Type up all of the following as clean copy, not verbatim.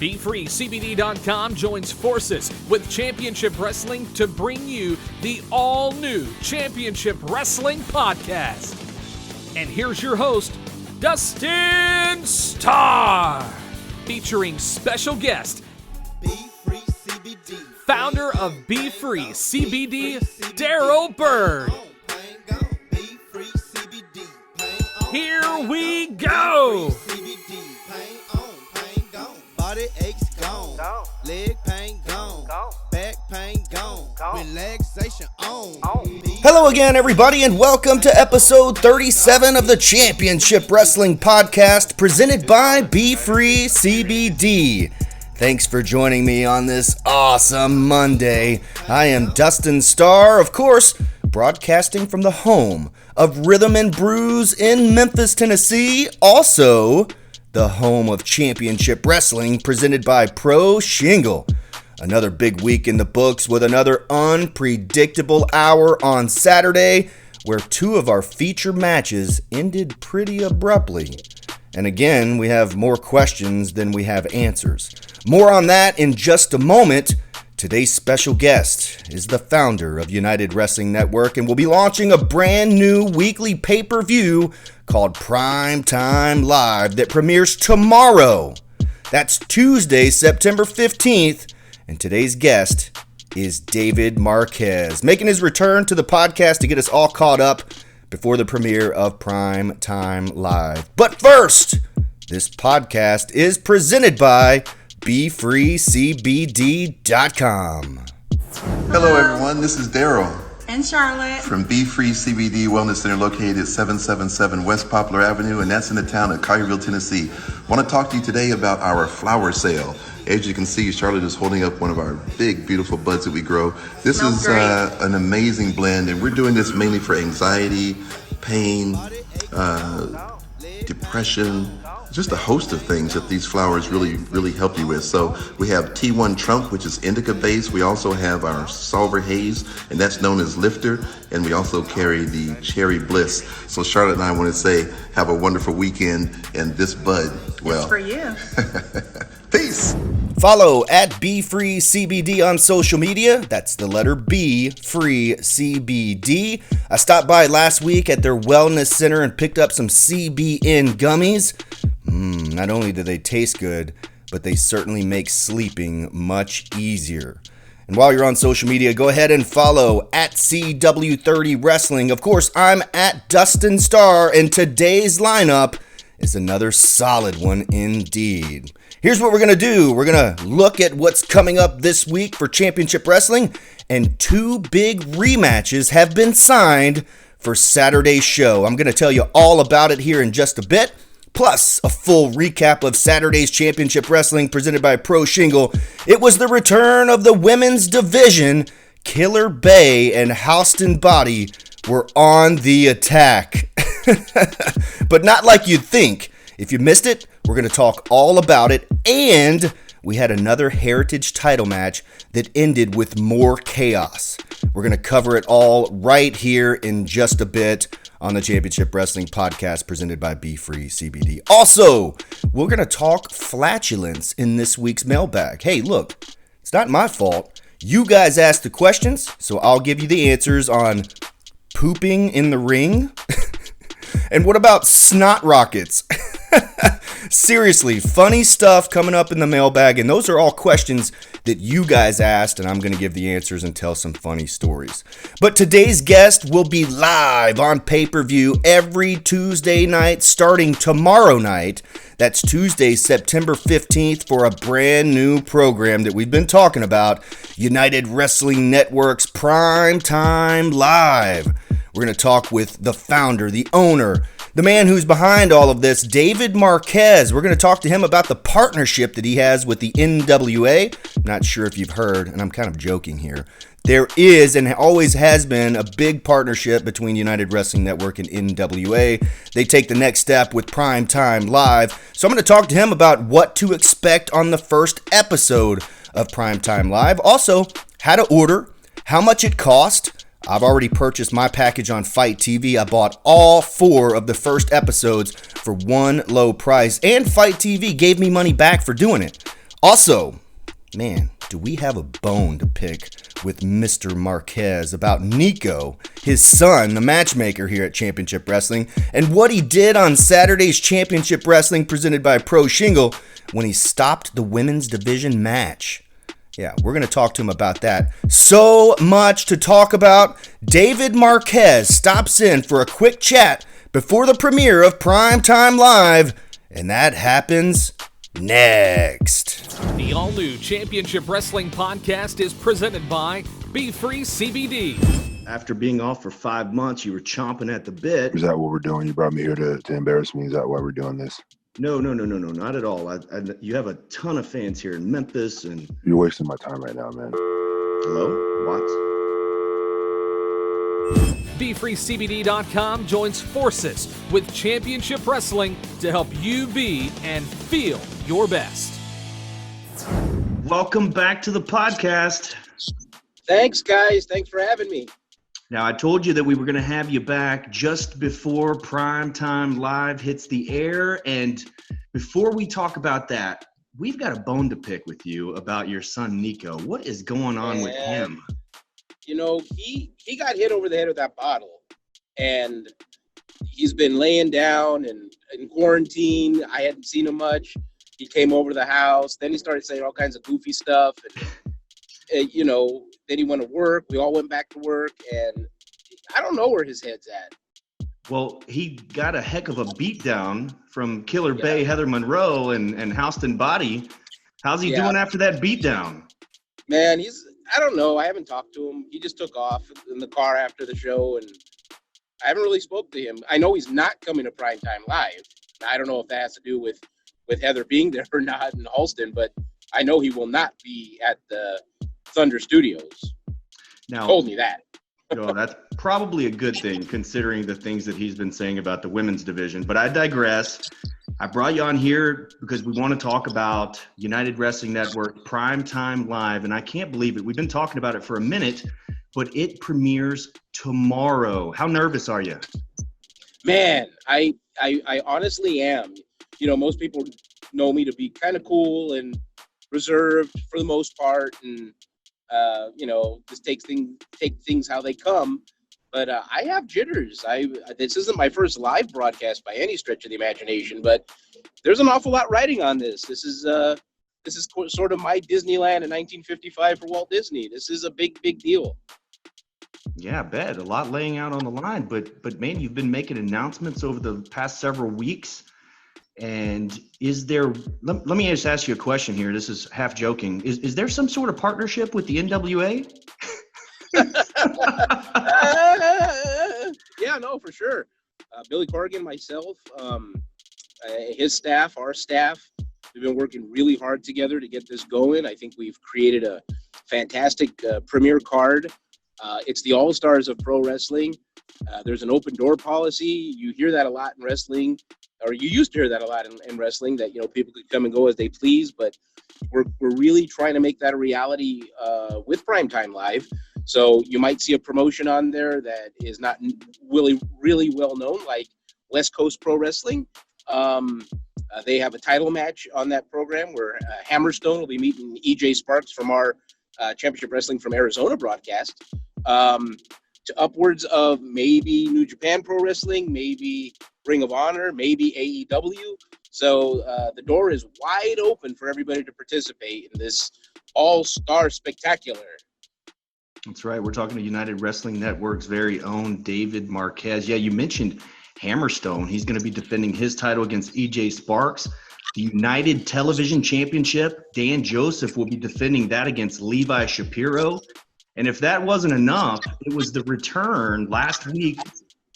BFreeCBD.com joins forces with Championship Wrestling to bring you the all-new Championship Wrestling podcast. And here's your host, Dustin Starr, featuring special guest, BFree CBD, founder of BFree CBD, Daryl Bird. Here we go! Body aches gone, leg pain gone, back pain gone, relaxation on. Hello again, everybody, and welcome to episode 37 of the Championship Wrestling Podcast, presented by BFree CBD. Thanks for joining me on this awesome Monday. I am Dustin Starr, of course, broadcasting from the home of Rhythm and Brews in Memphis, Tennessee. Also, the home of Championship Wrestling, presented by Pro Shingle. Another big week in the books with another unpredictable hour on Saturday, where two of our feature matches ended pretty abruptly. And again, we have more questions than we have answers. More on that in just a moment. Today's special guest is the founder of United Wrestling Network, and will be launching a brand new weekly pay-per-view called Prime Time Live that premieres tomorrow. That's Tuesday, September 15th, and today's guest is David Marquez, making his return to the podcast to get us all caught up before the premiere of Prime Time Live. But first, this podcast is presented by BFreeCBD.com. Hello everyone, this is Daryl and Charlotte from BFree CBD Wellness Center, located at 777 West Poplar Avenue, and that's in the town of Collierville, Tennessee. I want to talk to you today about our flower sale. As you can see, Charlotte is holding up one of our big, beautiful buds that we grow. This Smells is great. an amazing blend, and we're doing this mainly for anxiety, pain, depression, just a host of things that these flowers really help you with. So we have T1 Trump, which is indica based. We also have our Solver Haze, and that's known as Lifter. And we also carry the Cherry Bliss. So Charlotte and I want to say, have a wonderful weekend, and this bud, well, it's for you. peace. Follow at BFree CBD on social media. That's the letter B, Free CBD. I stopped by last week at their wellness center and picked up some CBN gummies. Not only do they taste good, but they certainly make sleeping much easier. And while you're on social media, go ahead and follow at CW30 Wrestling. Of course, I'm at Dustin Starr, and today's lineup is another solid one indeed. Here's what we're going to do. We're going to look at what's coming up this week for Championship Wrestling, and two big rematches have been signed for Saturday's show. I'm going to tell you all about it here in just a bit, plus a full recap of Saturday's Championship Wrestling presented by Pro Shingle. It was the return of the women's division. Killer Bay and Houston Body were on the attack. But not like you'd think. If you missed it, we're going to talk all about it, and we had another Heritage title match that ended with more chaos. We're going to cover it all right here in just a bit on the Championship Wrestling Podcast presented by BFree CBD. Also, we're going to talk flatulence in this week's mailbag. Hey, look, it's not my fault. You guys asked the questions, so I'll give you the answers on pooping in the ring. And what about snot rockets? Seriously, funny stuff coming up in the mailbag, and those are all questions that you guys asked, and I'm going to give the answers and tell some funny stories. But today's guest will be live on pay-per-view every Tuesday night starting tomorrow night. That's Tuesday, September 15th, for a brand new program that we've been talking about, United Wrestling Network's Prime Time Live. We're going to talk with the founder, the owner, the man who's behind all of this, David Marquez. We're going to talk to him about the partnership that he has with the NWA. I'm not sure if you've heard, and I'm kind of joking here. There is and always has been a big partnership between United Wrestling Network and NWA. They take the next step with Prime Time Live. So I'm going to talk to him about what to expect on the first episode of Prime Time Live. Also, how to order, how much it cost. I've already purchased my package on Fight TV. I bought all 4 of the first episodes for one low price, and Fight TV gave me money back for doing it. Also, man, do we have a bone to pick with Mr. Marquez about Nikko, his son, the matchmaker here at Championship Wrestling, and what he did on Saturday's Championship Wrestling presented by Pro Shingle when he stopped the women's division match. Yeah, we're going to talk to him about that. So much to talk about. David Marquez stops in for a quick chat before the premiere of Prime Time Live, and that happens next. The all-new Championship Wrestling podcast is presented by BFree CBD. After being off for 5 months, you were chomping at the bit. Is that what we're doing? You brought me here to embarrass me? Is that why we're doing this? No, not at all. You have a ton of fans here in Memphis, and You're wasting my time right now, man. hello, what? BFreeCBD.com joins forces with Championship Wrestling to help you be and feel your best. Welcome back to the podcast. Thanks, guys. Thanks for having me. Now, I told you that we were going to have you back just before Prime Time Live hits the air, and before we talk about that, we've got a bone to pick with you about your son, Nikko. What is going on with him? You know, he got hit over the head with that bottle, and he's been laying down and in quarantine. I hadn't seen him much. He came over to the house. Then he started saying all kinds of goofy stuff. And you know, then he went to work. We all went back to work, and I don't know where his head's at. Well, he got a heck of a beatdown from Killer Bay, Heather Monroe, and Houston Body. How's he doing after that beatdown? Man, I don't know. I haven't talked to him. He just took off in the car after the show, and I haven't really spoke to him. I know he's not coming to Prime Time Live. I don't know if that has to do with Heather being there or not in Halston, but I know he will not be at the Thunder Studios. Now, Told me that. well, that's probably a good thing considering the things that he's been saying about the women's division. But I digress. I brought you on here because we want to talk about United Wrestling Network Prime Time Live, and I can't believe it. We've been talking about it for a minute, but it premieres tomorrow. How nervous are you? Man, I honestly am. You know, most people know me to be kind of cool and reserved for the most part, and you know, just take things how they come. But I have jitters. This isn't my first live broadcast by any stretch of the imagination, but there's an awful lot riding on this. This is sort of my Disneyland in 1955 for Walt Disney. This is a big deal. Yeah, I bet. A lot laying out on the line. But man, you've been making announcements over the past several weeks. And is there, let me just ask you a question here. This is half joking. Is there some sort of partnership with the NWA? Yeah, no, for sure. Billy Corrigan, myself, his staff, our staff, we've been working really hard together to get this going. I think we've created a fantastic premiere card. It's the All-Stars of pro wrestling. There's an open door policy. You hear that a lot in wrestling, or you used to hear that a lot in wrestling, that, you know, people could come and go as they please, but we're really trying to make that a reality with Primetime Live. So you might see a promotion on there that is not really well known, like West Coast Pro Wrestling. They have a title match on that program where Hammerstone will be meeting EJ Sparks from our Championship Wrestling from Arizona broadcast. To upwards of maybe New Japan Pro Wrestling, maybe Ring of Honor, maybe AEW. So the door is wide open for everybody to participate in this all-star spectacular. That's right. We're talking to United Wrestling Network's very own David Marquez. Yeah, you mentioned Hammerstone. He's going to be defending his title against EJ Sparks. The United Television Championship, Dan Joseph will be defending that against Levi Shapiro. And if that wasn't enough, it was the return last week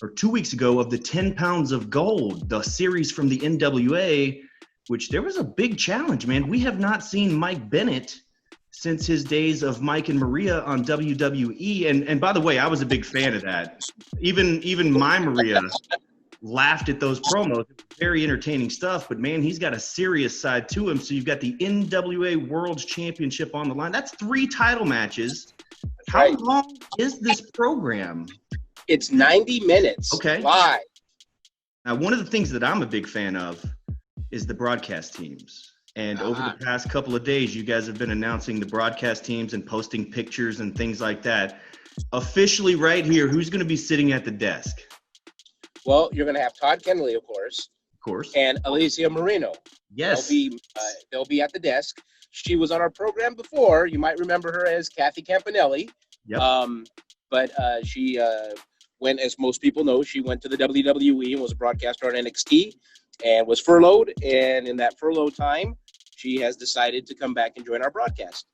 or 2 weeks ago of the 10 pounds of gold, the series from the NWA, which there was a big challenge, man. We have not seen Mike Bennett since his days of Mike and Maria on WWE. And by the way, I was a big fan of that. Even my Maria laughed at those promos. Very entertaining stuff, but man, he's got a serious side to him. So you've got the NWA World Championship on the line. That's 3 title matches. How long is this program? It's 90 minutes. Okay. Live. Now, one of the things that I'm a big fan of is the broadcast teams. And over the past couple of days, you guys have been announcing the broadcast teams and posting pictures and things like that. Officially right here, who's going to be sitting at the desk? Well, you're going to have Todd Kennelly, of course. Of course. And Alicia Marino. Yes. They'll be at the desk. She was on our program before. You might remember her as Kathy Campanelli. Yep. But she went, as most people know, she went to the WWE and was a broadcaster on NXT and was furloughed. And in that furlough time, she has decided to come back and join our broadcast.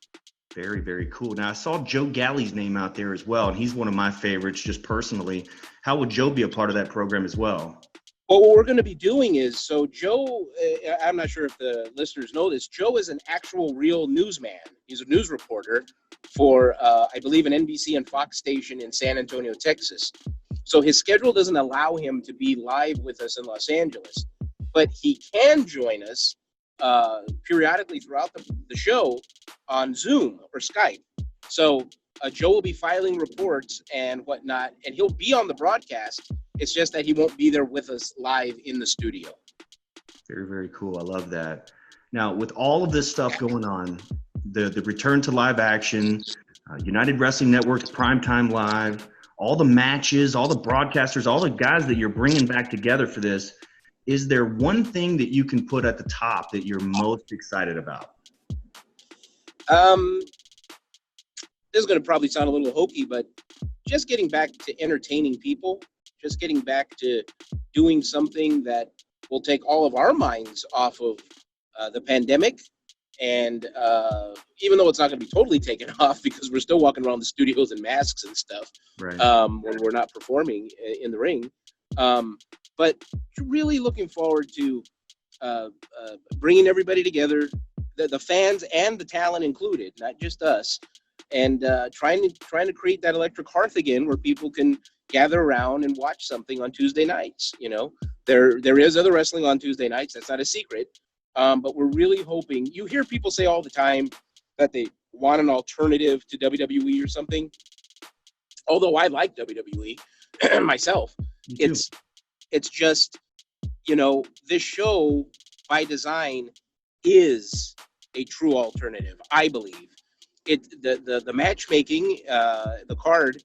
Very, very cool. Now, I saw Joe Galley's name out there as well, and he's one of my favorites just personally. How would Joe be a part of that program as well? Well, what we're going to be doing is, so Joe, I'm not sure if the listeners know this, Joe is an actual real newsman. He's a news reporter for, I believe, an NBC and Fox station in San Antonio, Texas. So his schedule doesn't allow him to be live with us in Los Angeles, but he can join us periodically throughout the show on Zoom or Skype. So Joe will be filing reports and whatnot, and he'll be on the broadcast. It's just that he won't be there with us live in the studio. Very, very cool. I love that. Now, with all of this stuff going on, the return to live action, United Wrestling Network's Prime Time Live, all the matches, all the broadcasters, all the guys that you're bringing back together for this, is there one thing that you can put at the top that you're most excited about? This is going to probably sound a little hokey, but just getting back to entertaining people, just getting back to doing something that will take all of our minds off of the pandemic. And even though it's not going to be totally taken off because we're still walking around the studios in masks and stuff, right, when we're not performing in the ring. But really looking forward to bringing everybody together, the fans and the talent included, not just us, and trying to create that electric hearth again where people can gather around and watch something on Tuesday nights. You know, there is other wrestling on Tuesday nights. That's not a secret. But we're really hoping, you hear people say all the time that they want an alternative to WWE or something. Although I like WWE myself, it's just, you know, this show by design is a true alternative, I believe. The matchmaking, the card,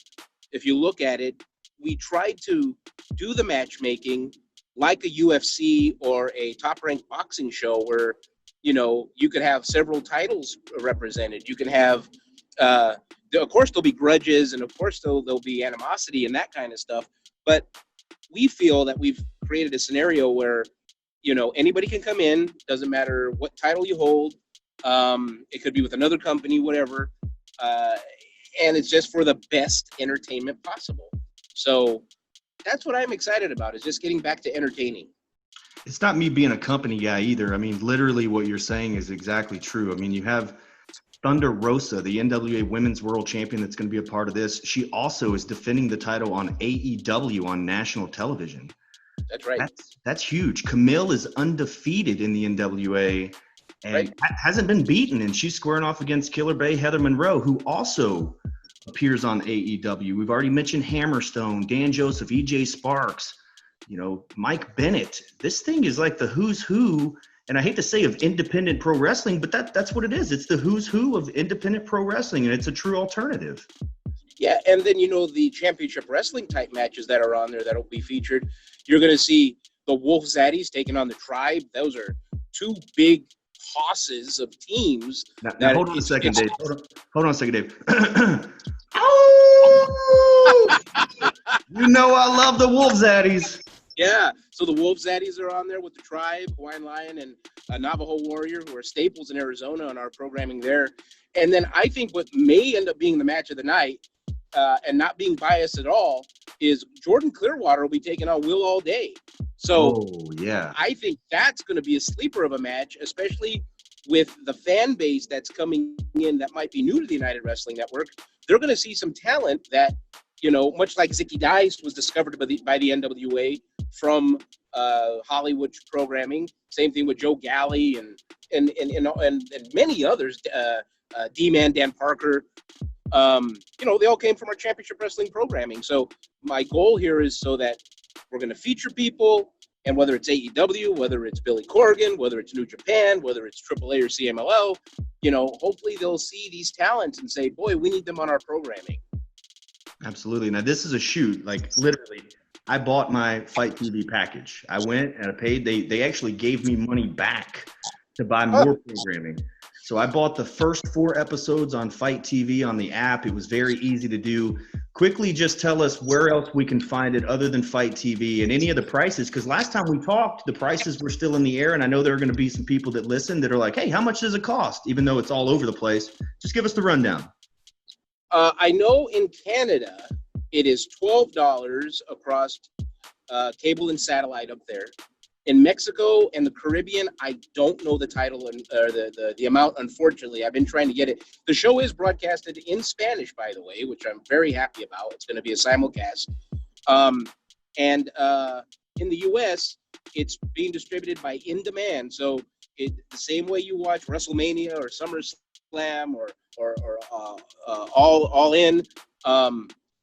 if you look at it, we tried to do the matchmaking like a UFC or a top-ranked boxing show where, you know, you could have several titles represented. You can have, of course, there'll be grudges, and of course, there'll be animosity and that kind of stuff. But we feel that we've created a scenario where, you know, anybody can come in, doesn't matter what title you hold. It could be with another company, whatever. And it's just for the best entertainment possible. So that's what I'm excited about, is just getting back to entertaining. It's not me being a company guy either. I mean, literally what you're saying is exactly true. I mean, you have Thunder Rosa, the NWA Women's World Champion, that's going to be a part of this. She also is defending the title on AEW on national television. That's right. That's huge. Camille is undefeated in the NWA and hasn't been beaten, and she's squaring off against Killer Bay Heather Monroe, who also appears on AEW. We've already mentioned Hammerstone, Dan Joseph, EJ Sparks, you know, Mike Bennett. This thing is like the who's who, and I hate to say of independent pro wrestling, but that's what it is. It's the who's who of independent pro wrestling, and it's a true alternative. Yeah, and then, you know, the championship wrestling type matches that are on there that'll be featured. You're going to see the Wolf Zaddies taking on the Tribe. Those are two big tosses of teams. Now hold on a second, Dave. Hold on a second, Dave. You know I love the Wolf Zaddies. Yeah, so the Wolf Zaddies are on there with the Tribe, Hawaiian Lion, and Navajo Warrior, who are staples in Arizona on our programming there. And then I think what may end up being the match of the night, and not being biased at all, is Jordan Clearwater will be taking on Will All Day. So yeah, I think that's going to be a sleeper of a match, especially with the fan base that's coming in that might be new to the United Wrestling Network. They're going to see some talent that, you know, much like Zicky Dice was discovered by the NWA from Hollywood programming. Same thing with Joe Galley and many others. D-Man, Dan Parker. You know, they all came from our championship wrestling programming. So my goal here is so that we're going to feature people. And whether it's AEW, whether it's Billy Corgan, whether it's New Japan, whether it's AAA or CMLL, hopefully they'll see these talents and say, boy, we need them on our programming. Absolutely. Now, this is a shoot. Like, literally, I bought my Fight TV package. I went and I paid. They actually gave me money back to buy more programming. So I bought the first 4 episodes on Fight TV on the app. It was very easy to do. Quickly, just tell us where else we can find it other than Fight TV and any of the prices. Because last time we talked, the prices were still in the air. And I know there are going to be some people that listen that are like, hey, how much does it cost? Even though it's all over the place. Just give us the rundown. I know in Canada, it is $12 across cable and satellite up there. In Mexico and the Caribbean, I don't know the title and the amount, unfortunately. I've been trying to get it. The show is broadcasted in Spanish, by the way, which I'm very happy about. It's going to be a simulcast. And in the U.S., it's being distributed by In Demand. So the same way you watch WrestleMania or SummerSlam or All In,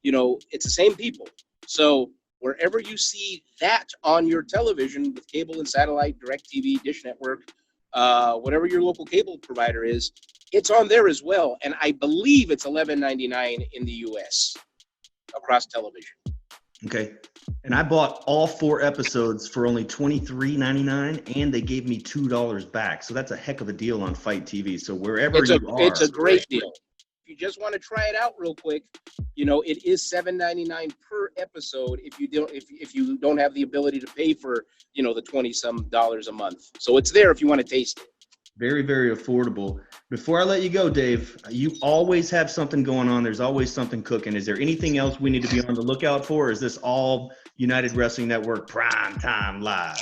it's the same people. So wherever you see that on your television with cable and satellite, DirecTV, Dish Network, whatever your local cable provider is, it's on there as well. And I believe it's $11.99 in the U.S. across television. Okay. And I bought all 4 episodes for only $23.99, and they gave me $2 back. So that's a heck of a deal on Fight TV. So wherever you are. It's a great deal. If you just want to try it out real quick, it is $7.99 per episode if you don't have the ability to pay for, the $20-some a month. So it's there if you want to taste it. Very, very affordable. Before I let you go, Dave, you always have something going on. There's always something cooking. Is there anything else we need to be on the lookout for? Or is this all United Wrestling Network Prime Time Live?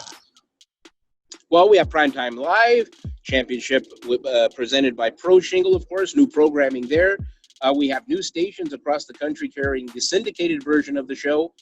Well, we have Prime Time Live, Championship presented by Pro Shingle, of course, new programming there. We have new stations across the country carrying the syndicated version of the show.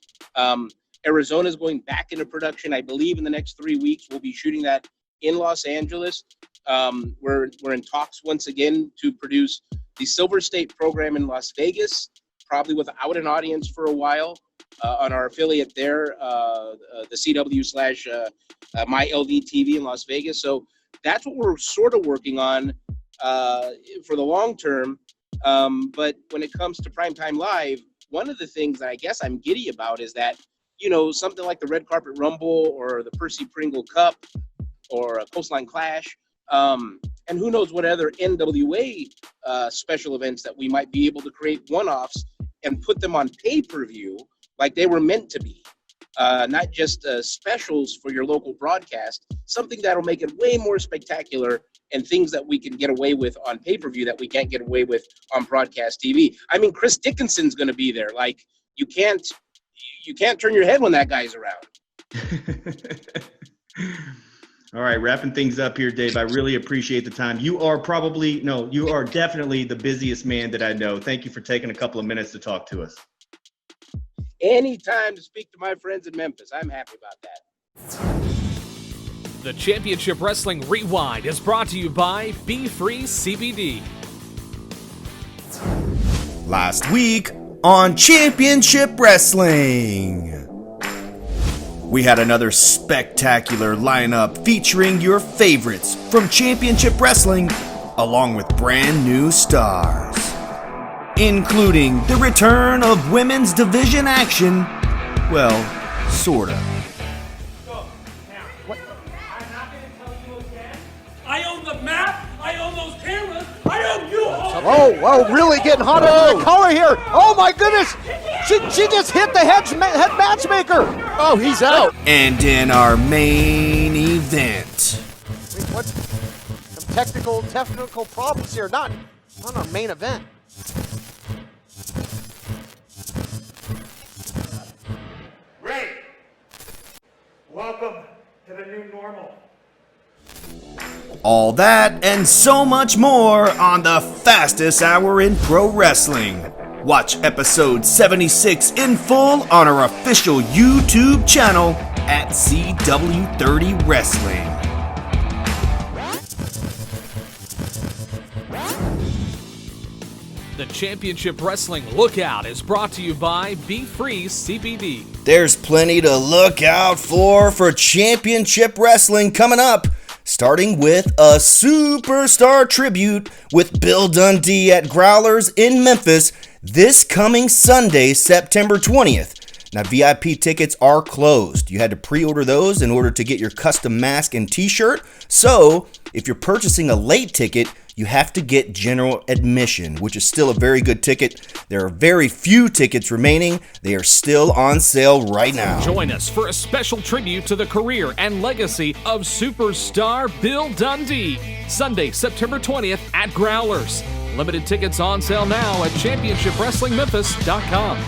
Arizona is going back into production, I believe, in the next 3 weeks. We'll be shooting that in Los Angeles. We're in talks once again to produce the Silver State program in Las Vegas, probably without an audience for a while, on our affiliate there, the CW/MyLV TV in Las Vegas. So that's what we're sort of working on for the long term. But when it comes to Primetime Live, one of the things that I guess I'm giddy about is that, something like the Red Carpet Rumble or the Percy Pringle Cup or a Coastline Clash, and who knows what other NWA special events that we might be able to create one-offs and put them on pay-per-view like they were meant to be. Not just specials for your local broadcast, something that'll make it way more spectacular and things that we can get away with on pay-per-view that we can't get away with on broadcast TV. I mean, Chris Dickinson's going to be there. Like, you can't turn your head when that guy's around. All right, wrapping things up here, Dave. I really appreciate the time. You are definitely the busiest man that I know. Thank you for taking a couple of minutes to talk to us. Anytime to speak to my friends in Memphis. I'm happy about that. The Championship Wrestling Rewind is brought to you by BFree CBD. Last week on Championship Wrestling, we had another spectacular lineup featuring your favorites from Championship Wrestling, along with brand new stars, including the return of women's division action. Well, sorta. I own the map, I own those cameras, I own you all. Oh, really getting hot under the collar here. Oh my goodness, she just hit the head matchmaker. Oh, he's out. And in our main event. Wait, what? Some technical problems here, not our main event. Great. Welcome to the new normal. All that and so much more on the fastest hour in pro wrestling. Watch episode 76 in full on our official YouTube channel at CW30 Wrestling. The Championship Wrestling Lookout is brought to you by BFree CBD. There's plenty to look out for Championship Wrestling coming up, starting with a superstar tribute with Bill Dundee at Growlers in Memphis this coming Sunday, September 20th. Now, VIP tickets are closed. You had to pre-order those in order to get your custom mask and t-shirt. So, if you're purchasing a late ticket, you have to get general admission, which is still a very good ticket. There are very few tickets remaining. They are still on sale right now. Join us for a special tribute to the career and legacy of superstar Bill Dundee. Sunday, September 20th at Growlers. Limited tickets on sale now at ChampionshipWrestlingMemphis.com.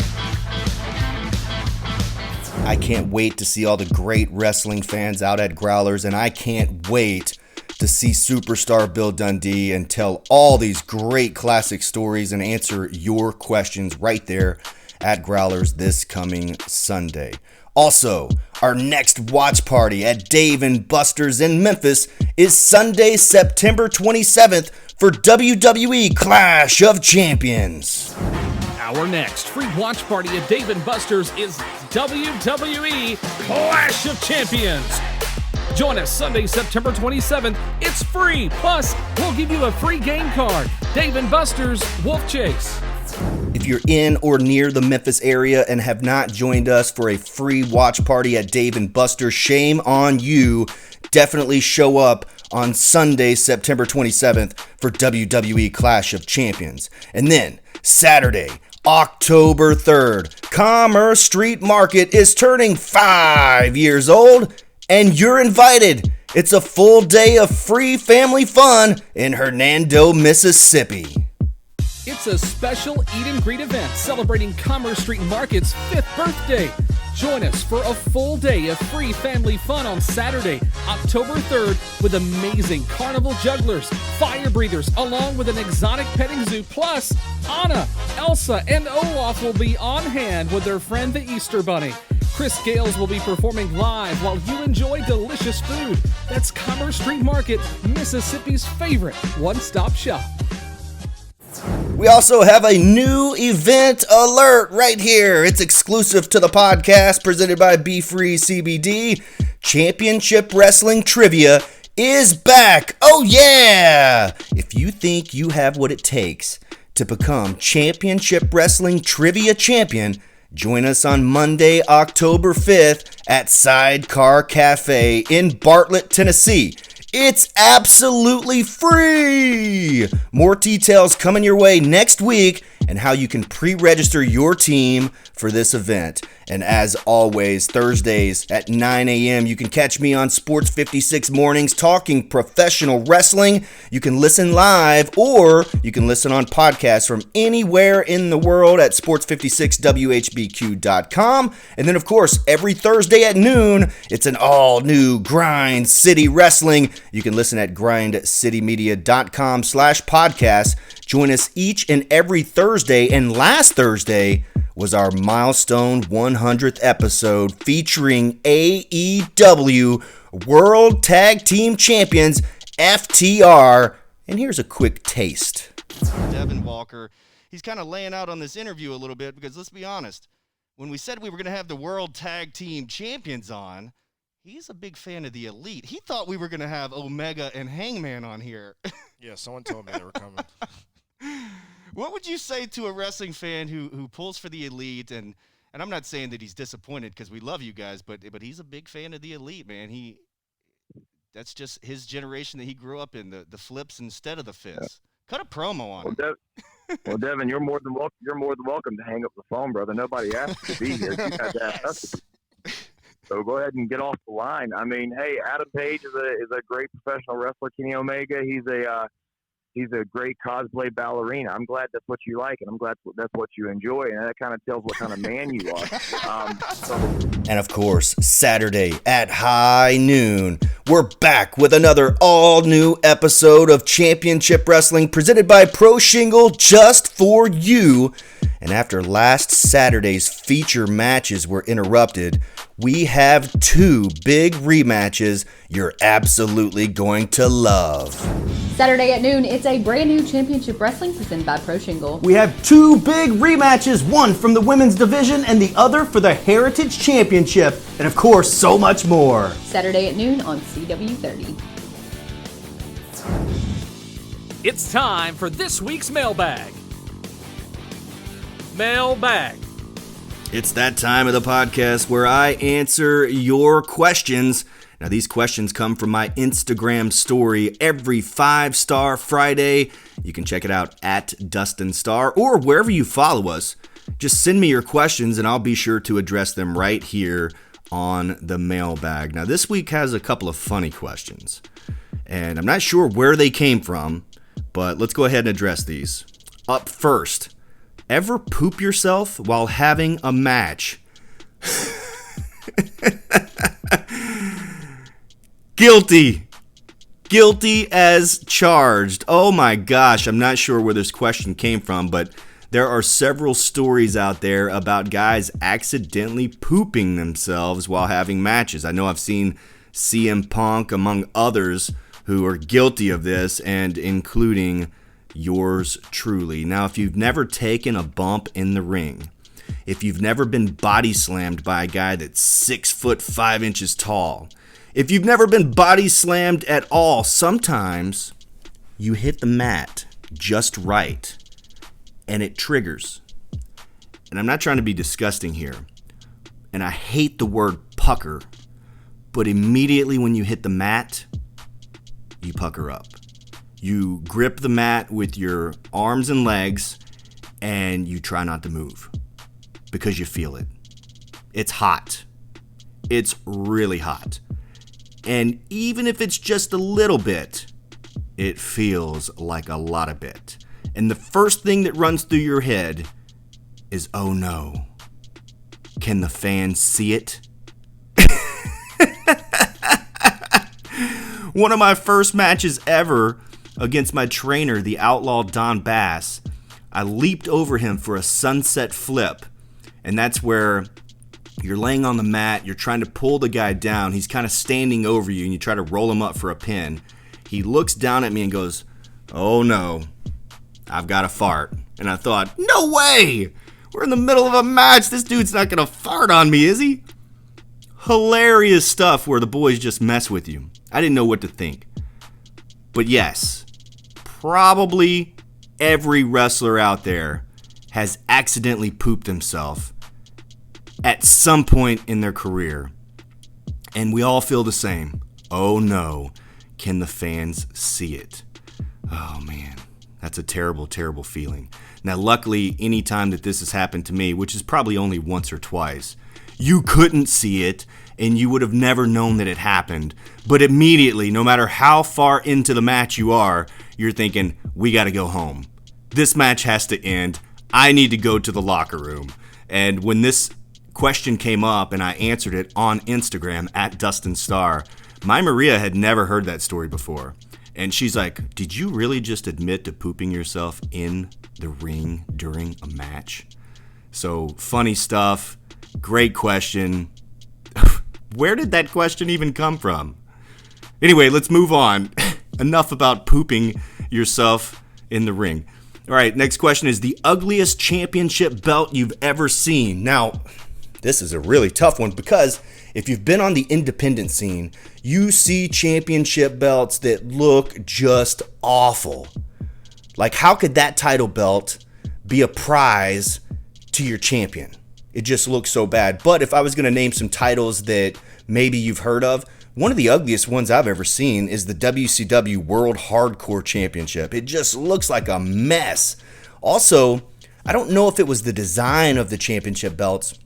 I can't wait to see all the great wrestling fans out at Growlers, and I can't wait to see superstar Bill Dundee and tell all these great classic stories and answer your questions right there at Growlers this coming Sunday. Also, our next watch party at Dave & Buster's in Memphis is Sunday, September 27th for WWE Clash of Champions. Our next free watch party at Dave & Buster's is WWE Clash of Champions. Join us Sunday, September 27th. It's free. Plus, we'll give you a free game card. Dave & Buster's Wolf Chase. If you're in or near the Memphis area and have not joined us for a free watch party at Dave & Buster's, shame on you. Definitely show up on Sunday, September 27th for WWE Clash of Champions. And then Saturday, October 3rd, Commerce Street Market is turning 5 years old, and you're invited. It's a full day of free family fun in Hernando, Mississippi. It's a special eat and greet event celebrating Commerce Street Market's 5th birthday. Join us for a full day of free family fun on Saturday, October 3rd, with amazing carnival jugglers, fire breathers, along with an exotic petting zoo. Plus, Anna, Elsa, and Olaf will be on hand with their friend the Easter Bunny. Chris Gales will be performing live while you enjoy delicious food. That's Commerce Street Market, Mississippi's favorite one-stop shop. We also have a new event alert right here. It's exclusive to the podcast presented by BFree CBD. Championship Wrestling Trivia is back. Oh yeah! If you think you have what it takes to become Championship Wrestling Trivia Champion, join us on Monday, October 5th at Sidecar Cafe in Bartlett, Tennessee. It's absolutely free! More details coming your way next week and how you can pre-register your team for this event. And as always, Thursdays at 9 a.m., you can catch me on Sports 56 Mornings talking professional wrestling. You can listen live or you can listen on podcasts from anywhere in the world at sports56whbq.com. And then, of course, every Thursday at noon, it's an all-new Grind City Wrestling. You can listen at grindcitymedia.com/podcast. Join us each and every Thursday, and last Thursday was our milestone 100th episode featuring AEW World Tag Team Champions FTR. And here's a quick taste. Devin Walker, he's kind of laying out on this interview a little bit because let's be honest, when we said we were going to have the World Tag Team Champions on, he's a big fan of the Elite. He thought we were going to have Omega and Hangman on here. Yeah, someone told me they were coming. What would you say to a wrestling fan who pulls for the Elite? And I'm not saying that he's disappointed because we love you guys, but he's a big fan of the Elite, man. That's just his generation that he grew up in, the flips instead of the fists. Cut a promo on him. Well, Devin, you're more than welcome. You're more than welcome to hang up the phone, brother. Nobody asked you to be here. You had to ask us to be. So go ahead and get off the line. I mean, hey, Adam Page is a great professional wrestler. Kenny Omega, he's a great cosplay ballerina. I'm glad that's what you like, and I'm glad that's what you enjoy, and that kind of tells what kind of man you are. And of course, Saturday at high noon, we're back with another all-new episode of Championship Wrestling presented by Pro Shingle just for you. And after last Saturday's feature matches were interrupted, we have 2 big rematches you're absolutely going to love. Saturday at noon, it's a brand new Championship Wrestling presented by Pro Shingle. We have 2 big rematches, one from the women's division and the other for the Heritage Championship. And of course, so much more. Saturday at noon on CW30. It's time for this week's Mailbag. Mailbag. It's that time of the podcast where I answer your questions. Now, these questions come from my Instagram story every 5-Star Friday. You can check it out at Dustin Starr or wherever you follow us. Just send me your questions and I'll be sure to address them right here on the Mailbag. Now, this week has a couple of funny questions, and I'm not sure where they came from, but let's go ahead and address these. Up first, ever poop yourself while having a match? Guilty. Guilty as charged. Oh my gosh, I'm not sure where this question came from, but there are several stories out there about guys accidentally pooping themselves while having matches. I know I've seen CM Punk, among others, who are guilty of this, and including yours truly. Now, if you've never taken a bump in the ring, if you've never been body slammed by a guy that's 6 foot 5 inches tall, if you've never been body slammed at all, sometimes you hit the mat just right and it triggers. And I'm not trying to be disgusting here, and I hate the word pucker, but immediately when you hit the mat, you pucker up. You grip the mat with your arms and legs, and you try not to move because you feel it. It's hot. It's really hot. And even if it's just a little bit, it feels like a lot of bit. And the first thing that runs through your head is, oh no, can the fans see it? One of my first matches ever against my trainer, the outlaw Don Bass, I leaped over him for a sunset flip. And that's where you're laying on the mat, you're trying to pull the guy down, he's kind of standing over you, and you try to roll him up for a pin. He looks down at me and goes, oh no, I've got to fart. And I thought, no way! We're in the middle of a match, this dude's not going to fart on me, is he? Hilarious stuff where the boys just mess with you. I didn't know what to think. But yes, probably every wrestler out there has accidentally pooped himself at some point in their career. And we all feel the same. Oh no, can the fans see it? Oh man, that's a terrible, terrible feeling. Now luckily, any time that this has happened to me, which is probably only once or twice, you couldn't see it and you would have never known that it happened. But immediately, no matter how far into the match you are, you're thinking, we got to go home. This match has to end. I need to go to the locker room. And when this question came up and I answered it on Instagram at Dustin Starr, my Maria had never heard that story before. And she's like, did you really just admit to pooping yourself in the ring during a match? So funny stuff. Great question. Where did that question even come from? Anyway, let's move on. Enough about pooping yourself in the ring. All right, next question is the ugliest championship belt you've ever seen. Now, this is a really tough one because if you've been on the independent scene, you see championship belts that look just awful. Like, how could that title belt be a prize to your champion? It just looks so bad. But if I was going to name some titles that maybe you've heard of, one of the ugliest ones I've ever seen is the WCW World Hardcore Championship. It just looks like a mess. Also, I don't know if it was the design of the championship belts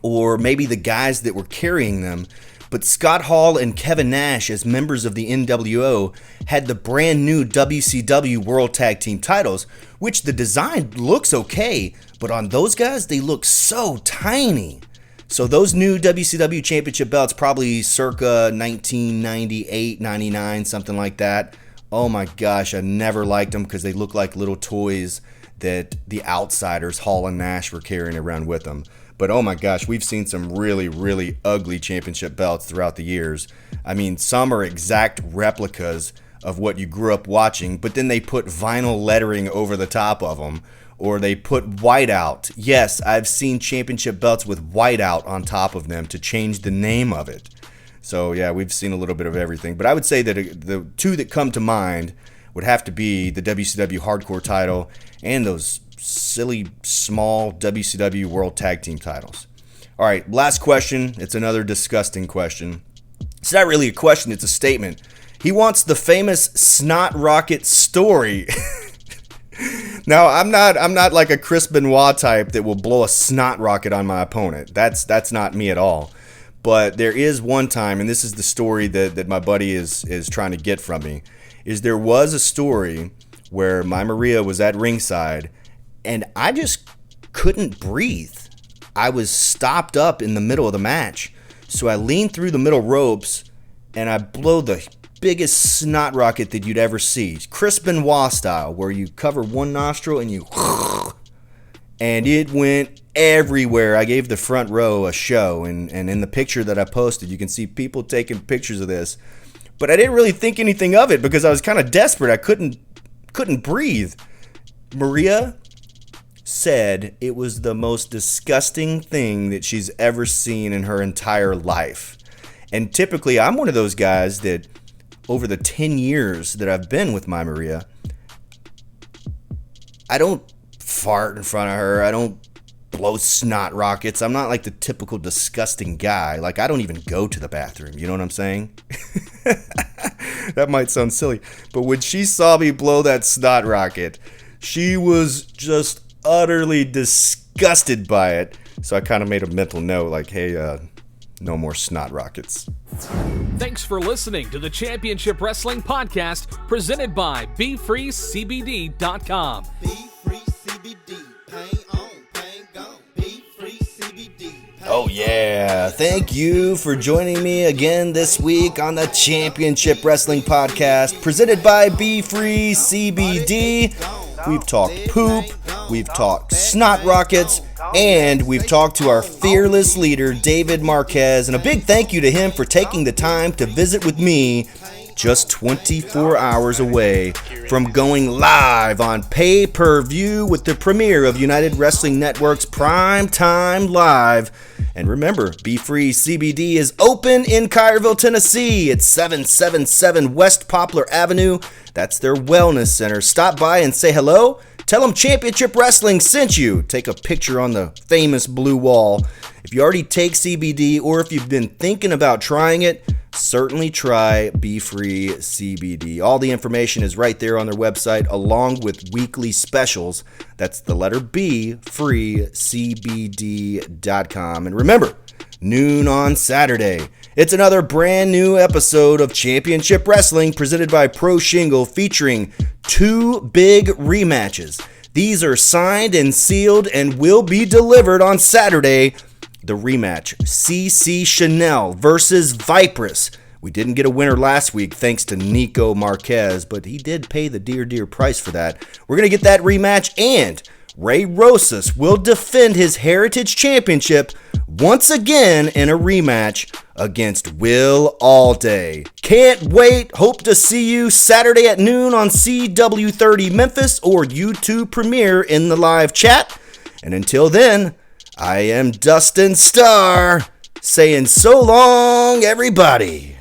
or maybe the guys that were carrying them, but Scott Hall and Kevin Nash, as members of the NWO, had the brand new WCW World Tag Team titles, which the design looks okay, but on those guys, they look so tiny. So those new WCW Championship belts, probably circa 1998, 99, something like that. Oh my gosh, I never liked them because they look like little toys that the outsiders, Hall and Nash, were carrying around with them. But oh my gosh, we've seen some really, really ugly championship belts throughout the years. I mean, some are exact replicas of what you grew up watching, but then they put vinyl lettering over the top of them, or they put whiteout. Yes, I've seen championship belts with whiteout on top of them to change the name of it. So yeah, we've seen a little bit of everything. But I would say that the two that come to mind would have to be the WCW Hardcore title and those silly small WCW World Tag Team titles. All right, last question. It's another disgusting question. It's not really a question, it's a statement. He wants the famous snot rocket story. Now, I'm not like a Chris Benoit type that will blow a snot rocket on my opponent. That's not me at all. But there is one time, and this is the story that my buddy is trying to get from me, is there was a story where my Maria was at ringside, and I just couldn't breathe. I was stopped up in the middle of the match. So I leaned through the middle ropes, and I blow the biggest snot rocket that you'd ever see. Chris Benoit style, where you cover one nostril and you... And it went everywhere. I gave the front row a show, and in the picture that I posted, you can see people taking pictures of this. But I didn't really think anything of it because I was kind of desperate. I couldn't breathe. Maria said it was the most disgusting thing that she's ever seen in her entire life. And typically, I'm one of those guys that over the 10 years that I've been with my Maria, I don't fart in front of her. I don't blow snot rockets. I'm not like the typical disgusting guy. Like, I don't even go to the bathroom. You know what I'm saying? That might sound silly. But when she saw me blow that snot rocket, she was just utterly disgusted by it. So I kind of made a mental note like, hey, no more snot rockets. Thanks for listening to the Championship Wrestling Podcast presented by BFreeCBD.com. Oh yeah, thank you for joining me again this week on the Championship Wrestling Podcast presented by BFree CBD. We've talked poop, we've talked snot rockets, and we've talked to our fearless leader, David Marquez, and a big thank you to him for taking the time to visit with me just 24 hours away from going live on pay-per-view with the premiere of United Wrestling Network's Prime Time Live. And remember, BFree CBD is open in Collierville, Tennessee. It's 777 West Poplar Avenue. That's their wellness center. Stop by and say hello. Tell them Championship Wrestling sent you. Take a picture on the famous blue wall. If you already take CBD or if you've been thinking about trying it, certainly try BFree CBD. All the information is right there on their website along with weekly specials. That's the letter B, freecbd.com. And remember, noon on Saturday, it's another brand new episode of Championship Wrestling presented by Pro Shingle featuring 2 big rematches. These are signed and sealed and will be delivered on Saturday. The rematch, CC Chanel versus Vipress. We didn't get a winner last week thanks to Nikko Marquez, but he did pay the dear price for that. We're going to get that rematch, and Ray Rosas will defend his Heritage Championship once again in a rematch against Will Allday. Can't wait. Hope to see you Saturday at noon on CW30 Memphis or YouTube premiere in the live chat. And until then, I am Dustin Starr, saying so long, everybody.